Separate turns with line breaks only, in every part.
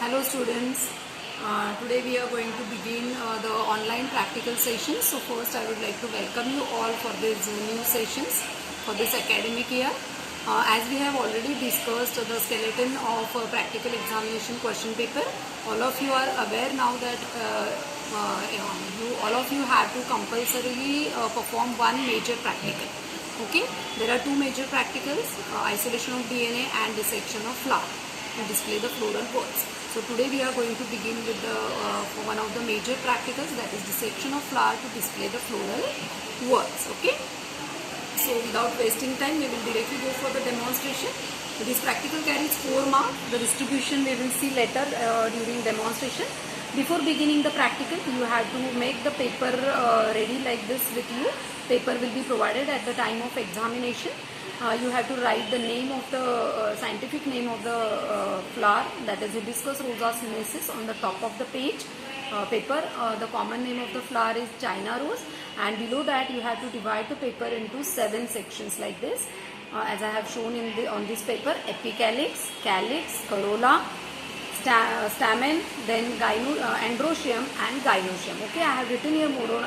Hello students, today we are going to begin the online practical session. So first I would like to welcome you all for these new sessions for this academic year. As we have already discussed the skeleton of practical examination question paper, all of you are aware now that all of you have to compulsorily perform one major practical. Okay, there are two major practicals, isolation of DNA and dissection of flower to display the floral words. So today we are going to begin with the one of the major practicals, that is dissection of flower to display the floral words. Okay. So without wasting time, we will directly go for the demonstration. So this practical carries 4 marks. The distribution we will see later during demonstration. Before beginning the practical, you have to make the paper ready like this with you. Paper will be provided at the time of examination. You have to write the name of the scientific name of the flower, that is Hibiscus rosa sinensis, on the top of the page paper. The common name of the flower is China rose, and below that you have to divide the paper into 7 sections like this, as I have shown on this paper: epicalyx, calyx, corolla, stamen, then androecium and gynoecium. Okay, I have written here mono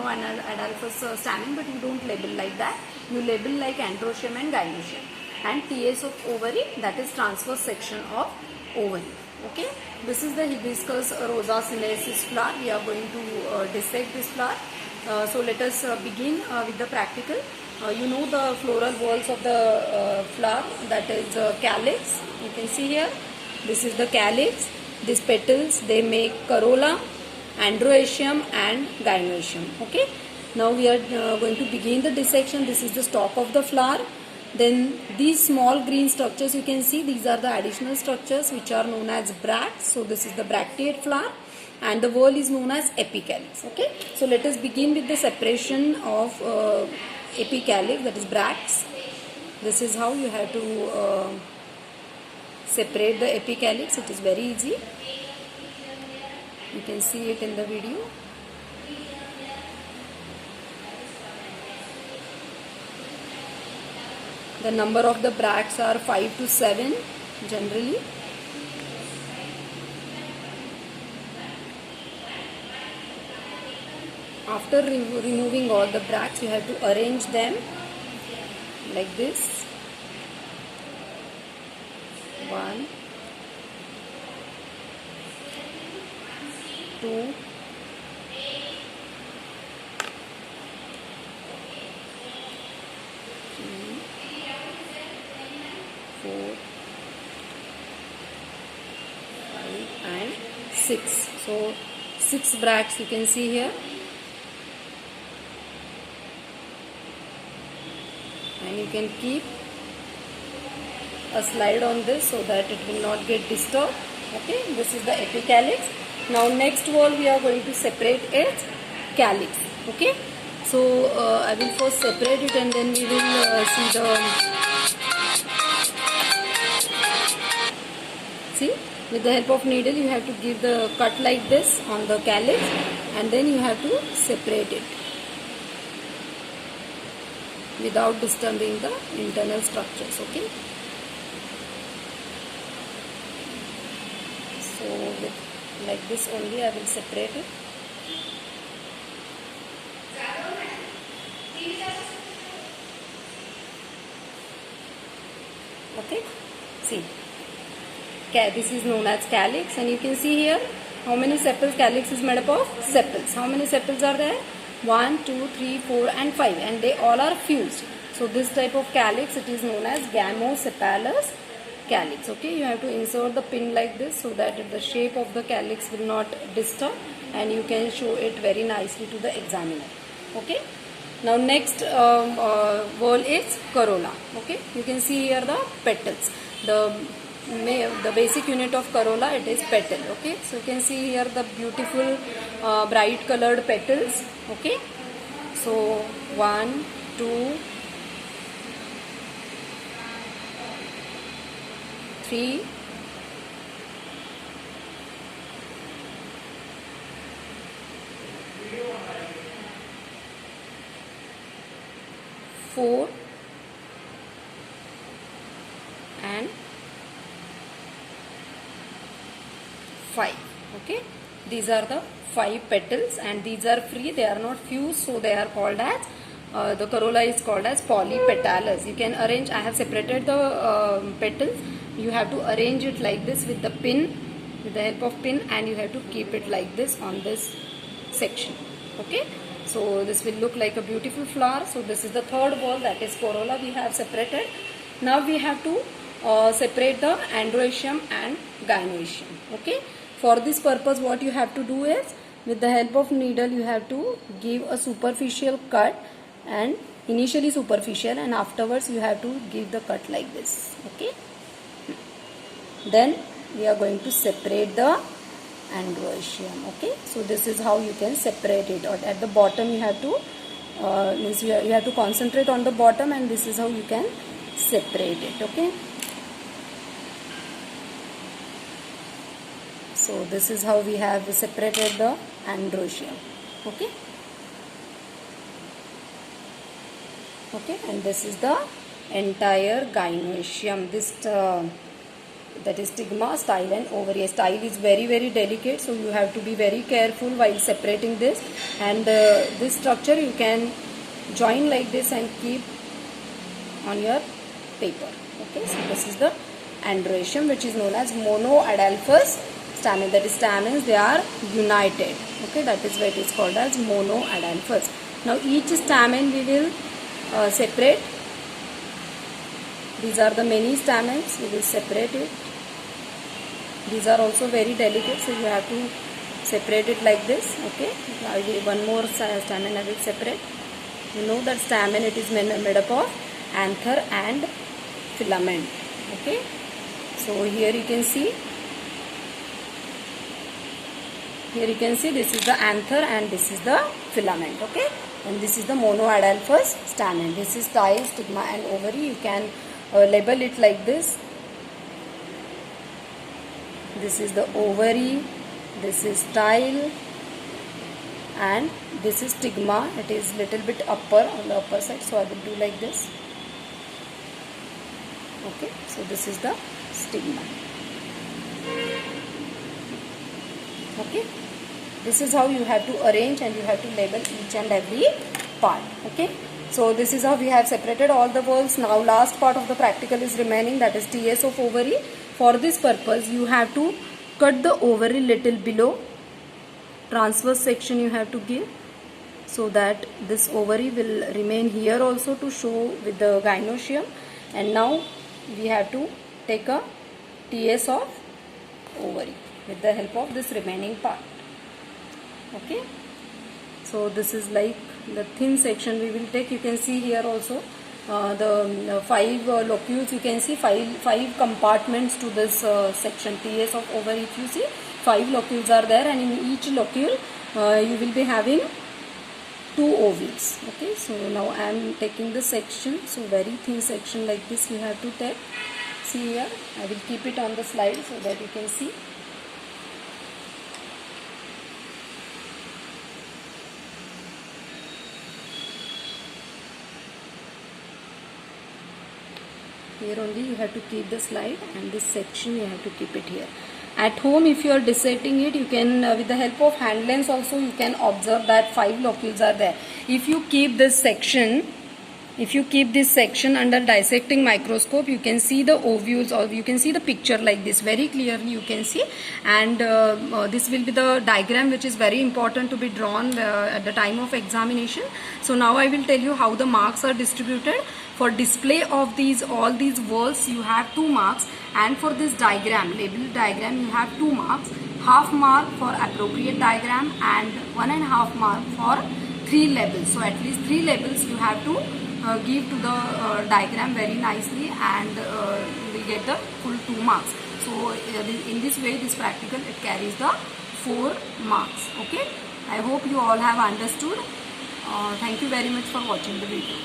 and adelphous stamen, but you don't label like that. You label like androecium and gynoecium. And TS of ovary, that is transverse section of ovary. Okay, this is the Hibiscus rosa sinensis flower. We are going to dissect this flower. So let us begin with the practical. You know the floral whorls of the flower, that is calyx. You can see here. This is the calyx. These petals, they make corolla, androecium and gynoecium. Okay. Now we are going to begin the dissection. This is the stalk of the flower. Then these small green structures you can see, these are the additional structures which are known as bracts. So this is the bracteate flower, and the whorl is known as epicalyx. Okay. So let us begin with the separation of epicalyx, that is bracts. This is how you have to separate the epicalyx. It is very easy. You can see it in the video. The number of the bracts are 5 to 7 generally. After removing all the bracts, you have to arrange them like this. 1, 2, 4, 5 and 6. So 6 bracts you can see here, and you can keep a slide on this so that it will not get disturbed. Okay, this is the epicalyx. Now next whorl we are going to separate its calyx. Okay, so I will first separate it and then we will see the. See, with the help of needle you have to give the cut like this on the calyx, and then you have to separate it without disturbing the internal structures. Okay. So with like this only I will separate it. Okay. See. This is known as calyx, and you can see here how many sepals. Calyx is made up of sepals. How many sepals are there? 1, 2, 3, 4 and 5, and they all are fused. So this type of calyx, it is known as gamosepalous calyx. Okay, you have to insert the pin like this so that the shape of the calyx will not disturb, and you can show it very nicely to the examiner. Okay. Now next whorl is corolla. Okay, you can see here the petals. The basic unit of corolla, it is petal. Okay, so you can see here the beautiful bright colored petals. Okay, so 1, 2, 3, 4 and 5. Okay, these are the 5 petals, and these are free, they are not fused, so they are called as the corolla is called as polypetalous. You can arrange, I have separated the petals. You have to arrange it like this with the pin, with the help of pin, and you have to keep it like this on this section. Okay, so this will look like a beautiful flower. So this is the third wall, that is corolla, we have separated. Now we have to separate the androecium and gynoecium. Okay, for this purpose what you have to do is, with the help of needle you have to give a superficial cut, and initially superficial, and afterwards you have to give the cut like this. Okay, then we are going to separate the androecium. Okay, so this is how you can separate it. Or at the bottom you have to you have to concentrate on the bottom, and this is how you can separate it. Okay, so this is how we have separated the androecium. Okay, okay, and this is the entire gynoecium. This that is stigma, style and ovary. Style is very delicate, so you have to be very careful while separating this. And this structure you can join like this and keep on your paper. Okay, so this is the androecium, which is known as monoadelphous stamen. That is, stamens, they are united. Okay, that is why it is called as monoadelphous. Now each stamen we will separate. These are the many stamens, we will separate it. These are also very delicate, so you have to separate it like this. Okay, one more stamen I will separate. You know that stamen, it is made up of anther and filament. Okay, so here you can see, this is the anther and this is the filament. Okay, and this is the monoadelphous stamen. This is style, stigma and ovary. You can label it like this. This is the ovary, this is style, and this is stigma. It is little bit upper, on the upper side, so I will do like this. Okay, so this is the stigma. Okay, this is how you have to arrange, and you have to label each and every part. Okay, so this is how we have separated all the walls. Now last part of the practical is remaining, that is TS of ovary. For this purpose you have to cut the ovary little below, transverse section you have to give, so that this ovary will remain here also to show with the gynoecium. And now we have to take a TS of ovary with the help of this remaining part. Okay, so this is like the thin section we will take. You can see here also the 5 locules. You can see five compartments to this section TS of ovary. If you see, 5 locules are there, and in each locule you will be having 2 ovules. Okay, so now I am taking the section, so very thin section like this you have to take. See here, I will keep it on the slide so that you can see. Here only you have to keep the slide, and this section you have to keep it here. At home, if you are dissecting it, you can with the help of hand lens also you can observe that 5 locules are there. If you keep this section under dissecting microscope, you can see the ovules, or you can see the picture like this very clearly you can see. And this will be the diagram which is very important to be drawn at the time of examination. So now I will tell you how the marks are distributed. For display of all these walls you have 2 marks, and for this diagram, label diagram, you have 2 marks. Half mark for appropriate diagram and 1.5 mark for 3 labels. So at least 3 labels you have to give to the diagram very nicely, and you will get the full 2 marks. So in this way, this practical, it carries the 4 marks. Okay, I hope you all have understood. Thank you very much for watching the video.